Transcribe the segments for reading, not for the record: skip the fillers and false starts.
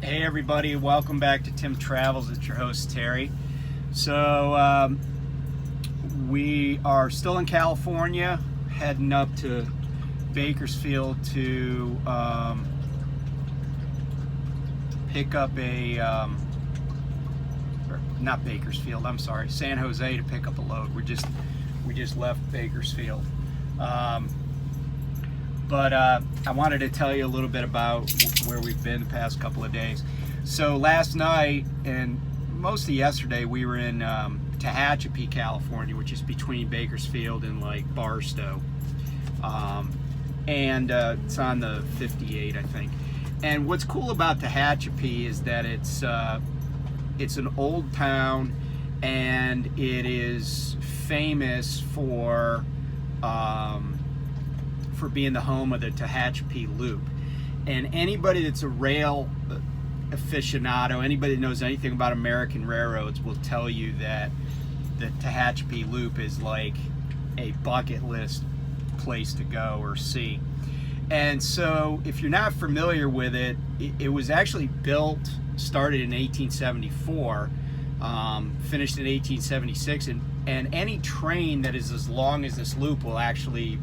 Hey everybody, welcome back to Tim Travels. It's your host Terry. So we are still in California, heading up to Bakersfield to pick up not Bakersfield, I'm sorry, San Jose to pick up a load. We just left Bakersfield. But I wanted to tell you a little bit about where we've been the past couple of days. So last night and most of yesterday we were in Tehachapi, California, which is between Bakersfield and like Barstow. And it's on the 58, I think. And what's cool about Tehachapi is that it's an old town, and it is famous for being the home of the Tehachapi Loop. And anybody that's a rail aficionado, anybody that knows anything about American railroads will tell you that the Tehachapi Loop is like a bucket list place to go or see. And so if you're not familiar with it, it was actually started in 1874, finished in 1876, and any train that is as long as this loop will actually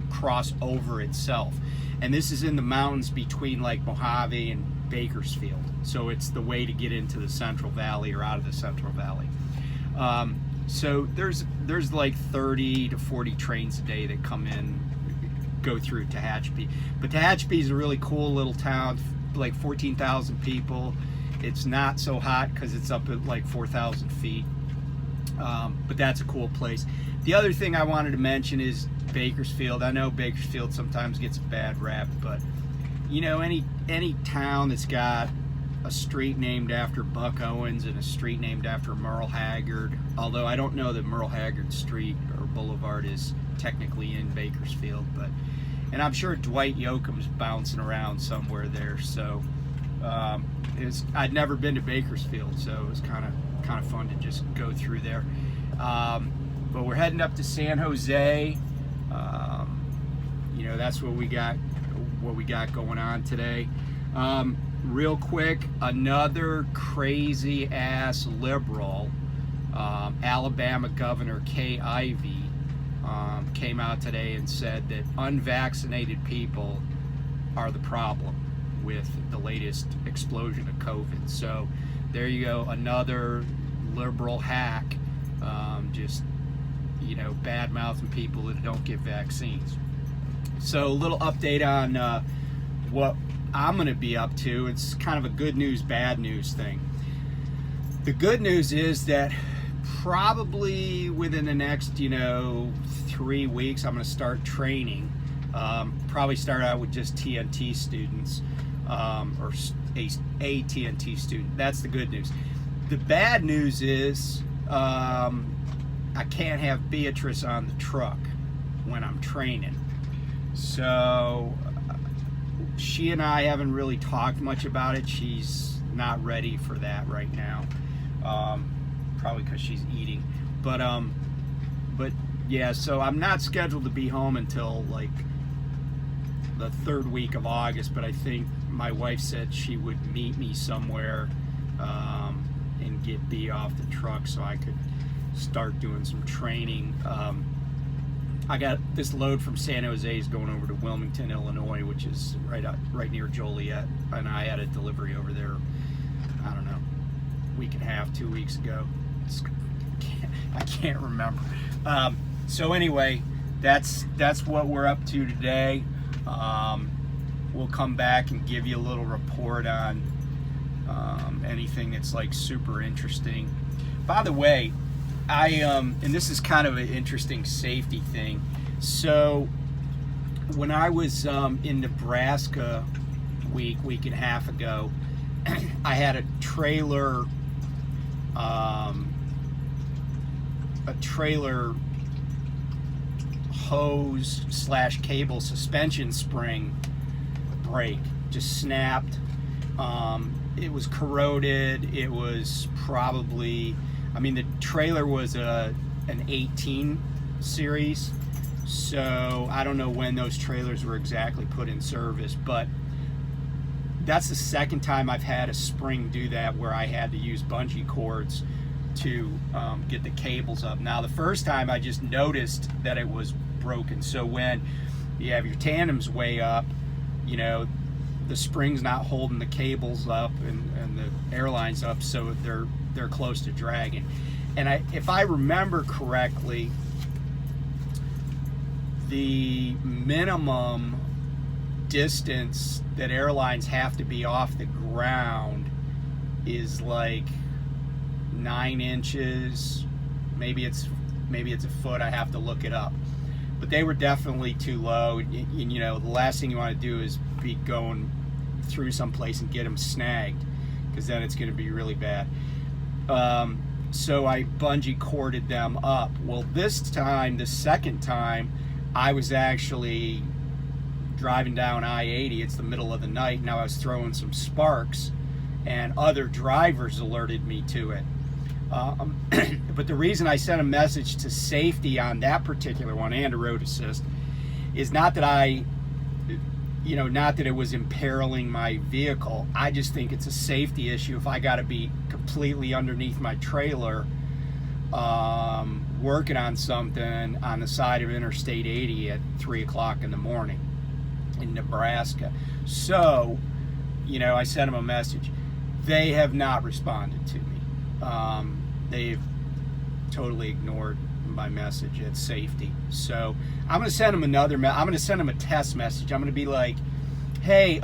cross over itself. And this is in the mountains between like Mojave and Bakersfield, so it's the way to get into the Central Valley or out of the Central Valley. So there's like 30 to 40 trains a day that go through Tehachapi. But Tehachapi is a really cool little town, like 14,000 people. It's not so hot because it's up at like 4,000 feet. But that's a cool place. The other thing I wanted to mention is Bakersfield. I know Bakersfield sometimes gets a bad rap, but you know, any town that's got a street named after Buck Owens and a street named after Merle Haggard, although I don't know that Merle Haggard Street or Boulevard is technically in Bakersfield, and I'm sure Dwight Yoakam's bouncing around somewhere there. So I'd never been to Bakersfield, so it was kind of fun to just go through there. But we're heading up to San Jose. You know, that's what we got going on today. Real quick, another crazy ass liberal, Alabama Governor Kay Ivey, came out today and said that unvaccinated people are the problem with the latest explosion of COVID. So there you go, another liberal hack, just, you know, bad-mouthing people that don't get vaccines. So a little update on what I'm going to be up to. It's kind of a good news, bad news thing. The good news is that probably within the next, 3 weeks, I'm going to start training. Probably start out with just TNT students, or a TNT student. That's the good news. The bad news is I can't have Beatrice on the truck when I'm training. So she and I haven't really talked much about it. She's not ready for that right now, probably because she's eating. But yeah, so I'm not scheduled to be home until like the third week of August. But I think my wife said she would meet me somewhere and get B off the truck so I could start doing some training. I got this load from San Jose is going over to Wilmington, Illinois, which is right near Joliet, and I had a delivery over there, I don't know, week and a half, 2 weeks ago. I can't remember. So anyway, that's what we're up to today. We'll come back and give you a little report on anything that's like super interesting. By the way, and this is kind of an interesting safety thing. So when I was in Nebraska week and a half ago, I had a trailer hose / cable suspension spring break just snapped. It was corroded. It was probably, the trailer was an 18 series, so I don't know when those trailers were exactly put in service, but that's the second time I've had a spring do that, where I had to use bungee cords to get the cables up. Now, the first time I just noticed that it was broken. So when you have your tandems way up, you know, the spring's not holding the cables up and the airlines up, so they're close to dragging. And if I remember correctly, the minimum distance that airlines have to be off the ground is like 9 inches. Maybe it's a foot. I have to look it up. But they were definitely too low. And, you know, the last thing you want to do is be going through someplace and get them snagged, because then it's going to be really bad. So I bungee corded them up. Well, this time, the second time, I was actually driving down I-80. It's the middle of the night. Now I was throwing some sparks, and other drivers alerted me to it. But the reason I sent a message to safety on that particular one, and a road assist, is not that not that it was imperiling my vehicle. I just think it's a safety issue if I got to be completely underneath my trailer working on something on the side of Interstate 80 at 3 o'clock in the morning in Nebraska. So, you know, I sent them a message. They have not responded to me. They've totally ignored my message at safety. So I'm going to send them I'm going to send them a test message. I'm going to be like, hey,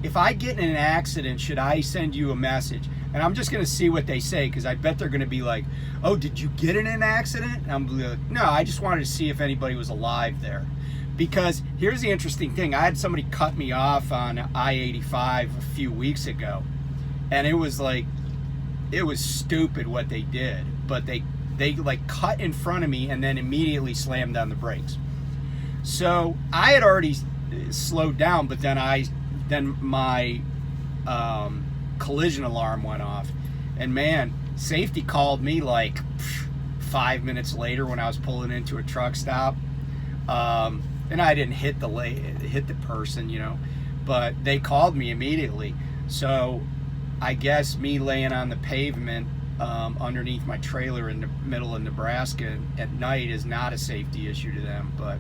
if I get in an accident, should I send you a message? And I'm just going to see what they say, because I bet they're going to be like, oh, did you get in an accident? And I'm like, no, I just wanted to see if anybody was alive there. Because here's the interesting thing. I had somebody cut me off on I-85 a few weeks ago, and it was like, it was stupid what they did, but they like cut in front of me and then immediately slammed on the brakes. So I had already slowed down, but then my collision alarm went off, and man, safety called me like 5 minutes later when I was pulling into a truck stop, and I didn't hit the person, you know, but they called me immediately. So I guess me laying on the pavement underneath my trailer in the middle of Nebraska at night is not a safety issue to them. But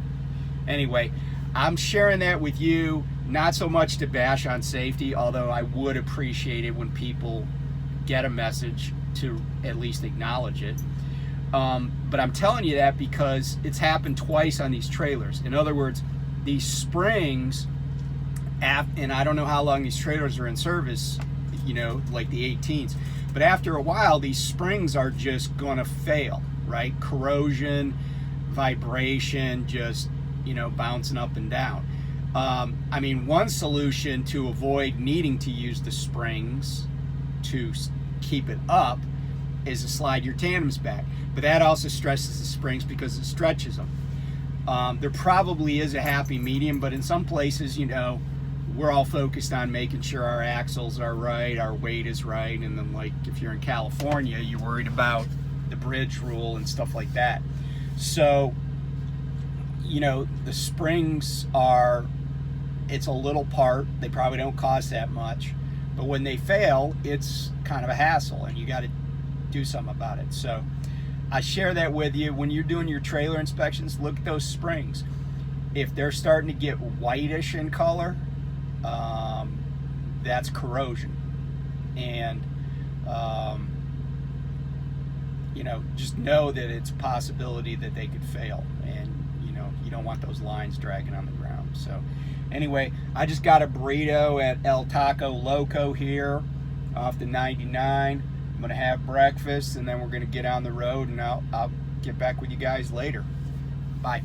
anyway, I'm sharing that with you, not so much to bash on safety, although I would appreciate it when people get a message to at least acknowledge it. But I'm telling you that because it's happened twice on these trailers. In other words, these springs, and I don't know how long these trailers are in service, you know, like the 18s, but after a while, these springs are just gonna fail, right? Corrosion, vibration, just, you know, bouncing up and down. I mean, one solution to avoid needing to use the springs to keep it up is to slide your tandems back, but that also stresses the springs because it stretches them. There probably is a happy medium, but in some places, you know, we're all focused on making sure our axles are right, our weight is right, and then, like, if you're in California, you're worried about the bridge rule and stuff like that. So, you know, the springs it's a little part, they probably don't cost that much, but when they fail, it's kind of a hassle, and you got to do something about it. So I share that with you. When you're doing your trailer inspections, look at those springs. If they're starting to get whitish in color, that's corrosion. And you know, just know that it's a possibility that they could fail, and you know, you don't want those lines dragging on the ground. So anyway, I just got a burrito at El Taco Loco here off the 99. I'm gonna have breakfast, and then we're gonna get on the road, and I'll get back with you guys later. Bye.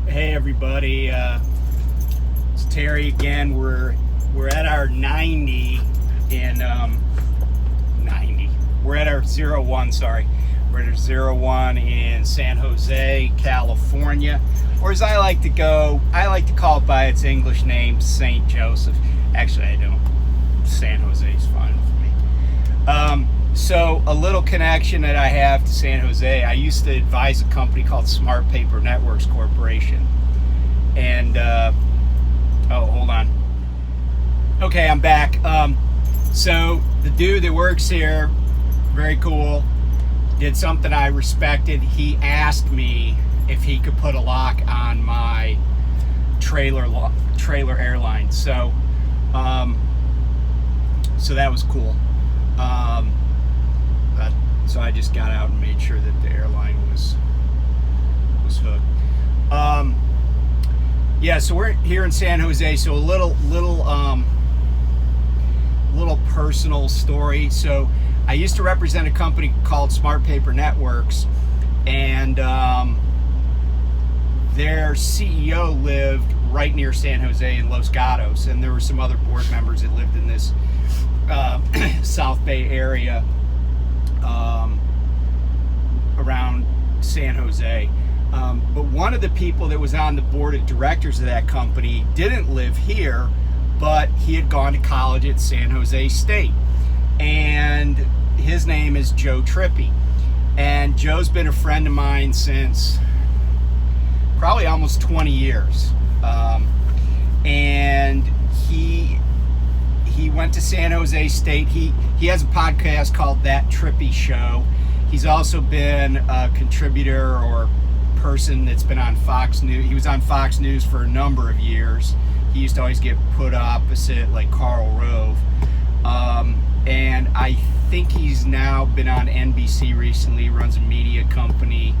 Hey everybody, it's Terry again. We're at our 90 in 90. We're at our 01. Sorry, we're at our 01 in San Jose, California, or as I like to call it by its English name, St. Joseph. Actually, I don't. San Jose is fine with me. So a little connection that I have to San Jose. I used to advise a company called Smart Paper Networks Corporation, and oh, hold on. Okay, I'm back. So the dude that works here, very cool, did something I respected. He asked me if he could put a lock on my trailer airline. So that was cool. So I just got out and made sure that the airline was hooked. Yeah, so we're here in San Jose. So a little personal story. So I used to represent a company called Smart Paper Networks, and their CEO lived right near San Jose in Los Gatos, and there were some other board members that lived in this South Bay area around San Jose. But one of the people that was on the board of directors of that company didn't live here, but he had gone to college at San Jose State. And his name is Joe Trippi. And Joe's been a friend of mine since probably almost 20 years. And he went to San Jose State. He has a podcast called That Trippi Show. He's also been a contributor or person that's been on Fox News. He was on Fox News for a number of years. He used to always get put opposite like Karl Rove. And I think he's now been on NBC recently. He runs a media company.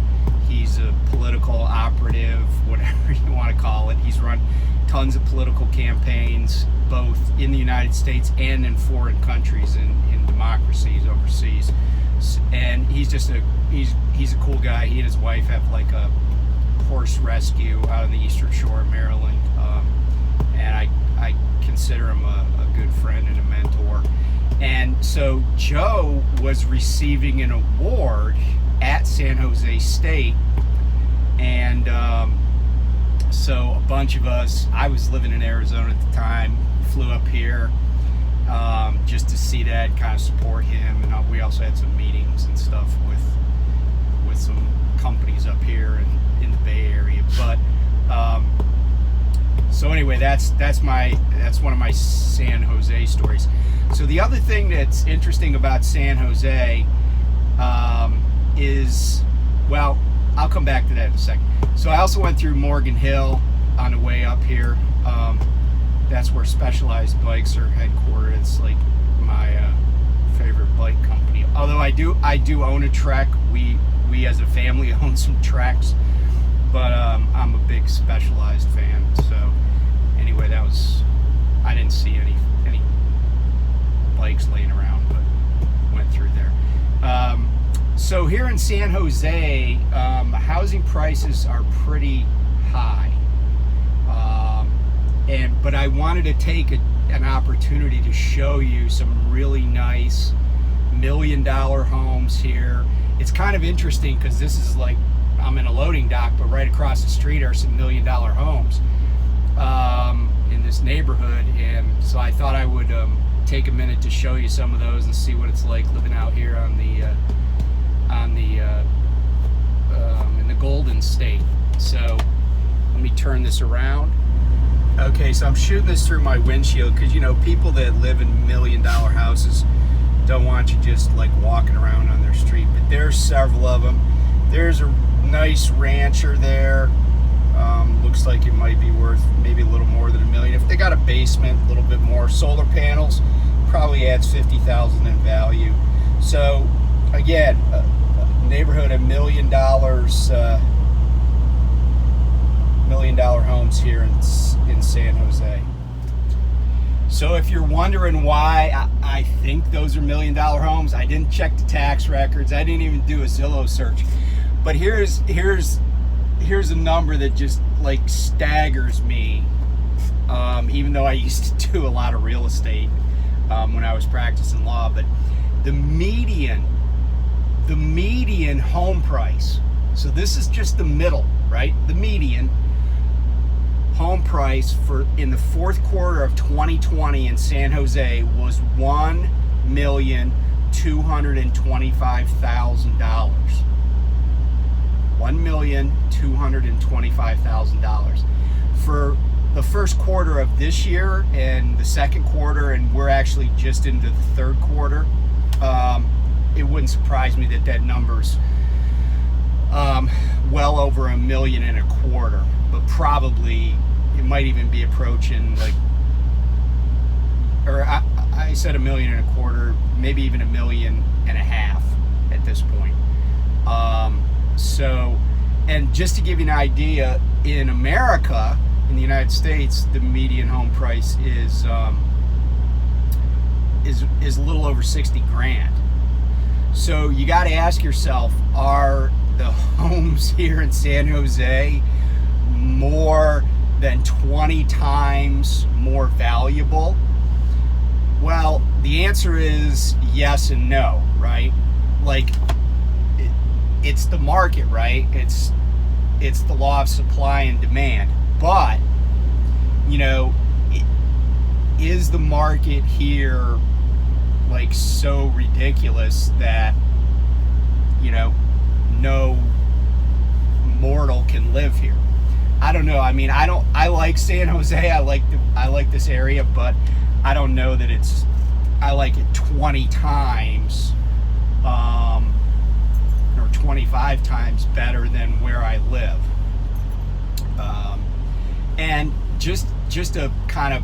He's a political operative, whatever you want to call it. He's run tons of political campaigns, both in the United States and in foreign countries, in democracies overseas. And he's just he's a cool guy. He and his wife have like a horse rescue out on the Eastern Shore of Maryland. And I consider him a good friend and a mentor. And so Joe was receiving an award at San Jose State, and so a bunch of us, I was living in Arizona at the time, flew up here just to see that, kind of support him, and we also had some meetings and stuff with some companies up here in the Bay Area. But so anyway, that's one of my San Jose stories. So the other thing that's interesting about San Jose is, well, I'll come back to that in a second. So I also went through Morgan Hill on the way up here. That's where Specialized Bikes are headquartered. It's like my favorite bike company. Although I do own a Trek. We as a family own some Treks, but I'm a big Specialized fan. So anyway, I didn't see any bikes laying around, but went through there. So here in San Jose, housing prices are pretty high, but I wanted to take an opportunity to show you some really nice $1 million homes here. It's kind of interesting because this is like, I'm in a loading dock, but right across the street are some $1 million homes in this neighborhood, and so I thought I would take a minute to show you some of those and see what it's like living out here in the Golden State. So let me turn this around. Okay, so I'm shooting this through my windshield because, you know, people that live in $1 million houses don't want you just like walking around on their street, but there's several of them. There's a nice rancher there. Looks like it might be worth maybe a little more than $1 million. If they got a basement, a little bit more. Solar panels probably adds $50,000 in value. So again, a neighborhood of $1 million homes here in San Jose. So if you're wondering why I think those are $1 million homes, I didn't check the tax records. I didn't even do a Zillow search. But here's a number that just like staggers me. Even though I used to do a lot of real estate when I was practicing law, but the median home price. So this is just the middle, right? The median home price in the fourth quarter of 2020 in San Jose was $1,225,000. $1,225,000. For the first quarter of this year and the second quarter, and we're actually just into the third quarter, it wouldn't surprise me that number's well over 1.25 million, but probably it might even be approaching like, or I said 1.25 million, maybe even 1.5 million at this point. So, and just to give you an idea, in America, in the United States, the median home price is a little over 60 grand. So you got to ask yourself, are the homes here in San Jose more than 20 times more valuable? Well, the answer is yes and no, right? Like, it's the market, right? It's the law of supply and demand. But, you know, is the market here like so ridiculous that, you know, no mortal can live here? I don't know. I mean, I like San Jose. I like this area, but I don't know that I like it 20 times or 25 times better than where I live. And just to kind of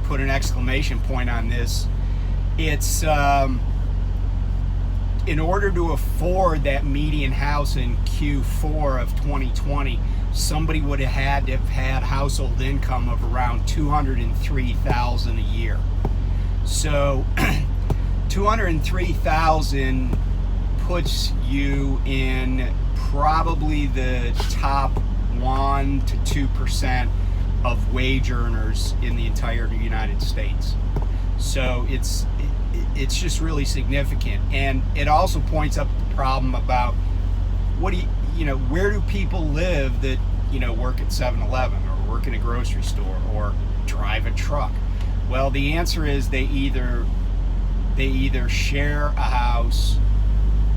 put an exclamation point on this, it's in order to afford that median house in Q4 of 2020, somebody would have had to have had household income of around $203,000 a year. So $203,000 puts you in probably the top 1 to 2% of wage earners in the entire United States. So it's just really significant, and it also points up the problem about where do people live that work at 7-Eleven or work in a grocery store or drive a truck? Well, the answer is they either share a house,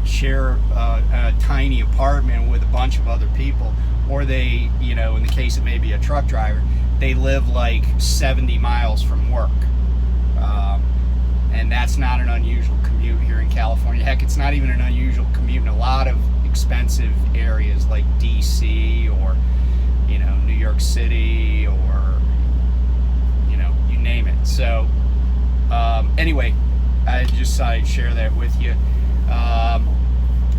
share a tiny apartment with a bunch of other people, or they, in the case of maybe a truck driver, they live like 70 miles from work. And that's not an unusual commute here in California. Heck, it's not even an unusual commute in a lot of expensive areas like DC or, New York City, or, you name it. So, anyway, I just thought I'd share that with you.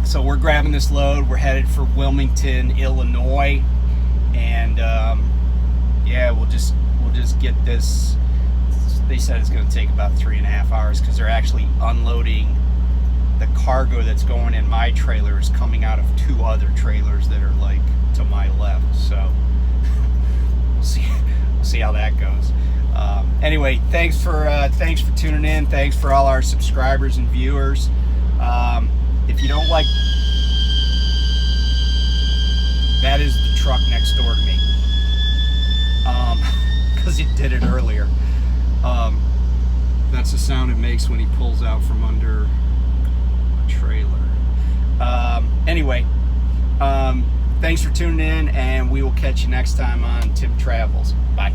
So we're grabbing this load. We're headed for Wilmington, Illinois, and yeah, we'll just get this. They said it's going to take about 3.5 hours because they're actually unloading the cargo that's going in my trailer is coming out of 2 other trailers that are like to my left. So we'll see how that goes. Anyway, thanks for tuning in. Thanks for all our subscribers and viewers. If you don't like, that is the truck next door to me, because it did it earlier. That's the sound it makes when he pulls out from under a trailer. Anyway, thanks for tuning in, and we will catch you next time on Tim Travels. Bye.